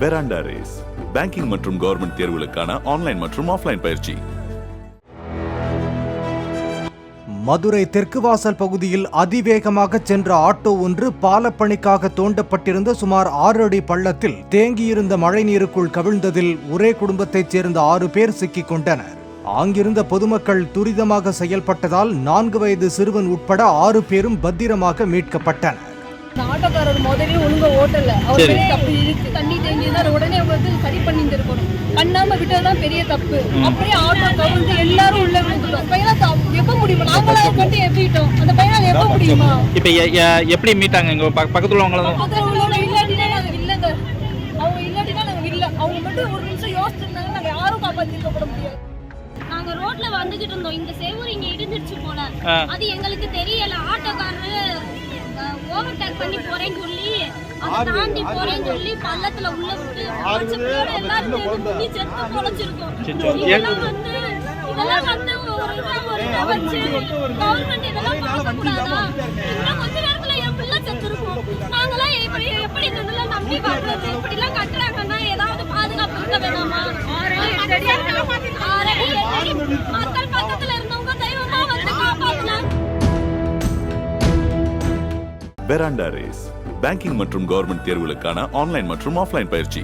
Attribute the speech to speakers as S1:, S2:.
S1: பெராண்டா race banking மற்றும் government தேர்வுகளுக்கான online மற்றும் ஆஃப்லைன் பயிற்சி.
S2: மதுரை தெற்கு வாசல் பகுதியில் அதிவேகமாக சென்ற ஆட்டோ ஒன்று பாலப்பணிக்காக தோண்டப்பட்டிருந்த சுமார் 6 அடி பள்ளத்தில் தேங்கியிருந்த மழைநீருக்குள் கவிழ்ந்ததில் ஒரே குடும்பத்தைச் சேர்ந்த 6 பேர் சிக்கிக் கொண்டனர். அங்கிருந்த பொதுமக்கள் துரிதமாக செயல்பட்டதால் 4 வயது சிறுவன் உட்பட 6 பேரும் பத்திரமாக மீட்கப்பட்டனர்.
S3: ஆட்டோக்காரர் முதல்ல ஒழுங்கா ஓட்டல, அவர் பெரிய தப்பு இருக்கு. தண்ணி தேங்கினா உடனே வந்து சரி பண்ணிட்டு இருக்கணும், பண்ணாம விட்டதுதான் பெரிய தப்பு. அப்படியே ஆட்டோ கவுந்து எல்லாரும் உள்ள விழுந்துட்டோம். பையனா எப்ப முடியுமா? நாங்களா மட்டும் எப்பிட்டோம், அந்த பையனால எப்ப முடியுமா?
S4: இப்ப எப்படி மீட்டாங்க? இங்க பக்கத்துல உள்ளவங்க
S3: இல்லாட்டினா நாங்க இல்லங்க, அவங்க இல்லாட்டினா நாங்க இல்ல. அவங்க மட்டும் ஒரு நிமிஷம் யோசிச்சிருந்தாங்க, நாங்க யாரும் காப்பாத்திருக்கப்பட முடியாது.
S5: நாங்க ரோட்ல வந்துகிட்டு இருந்தோம், இந்த செவுரு இங்க இடிஞ்சிருச்சு போல, அது எங்களுக்கு தெரியல. ஆட்டோக்காரரு ஓவர்டேக் பண்ணி போறேன்னு சொல்லி அதை தாண்டி போறேன்னு சொல்லி பள்ளத்துல உள்ள விட்டு எல்லாரும் சேர்ந்து செத்து பொழைச்சிருக்கோம். இதெல்லாம் வந்து கவர்மெண்ட் இதெல்லாம் பார்க்க கூடாதா? இன்னும் கொஞ்ச நேரத்துல என் பிள்ளை செத்து இருக்கும். நாங்களாம் எப்படி இதெல்லாம் நம்பி வர்றது? இப்படி எல்லாம் கட்டுறாங்கன்னா ஏதாவது பாதுகாப்பு இருக்க வேணாமா? மக்கள் பக்கத்துல இருந்தவங்க தெய்வமா வந்து காப்பாத்தினாங்க.
S1: பெராண்டா ரேஸ் பேங்கிங் மற்றும் கவர்மெண்ட் தேர்வுகளுக்கான ஆன்லைன் மற்றும் ஆஃப்லைன் பயிற்சி.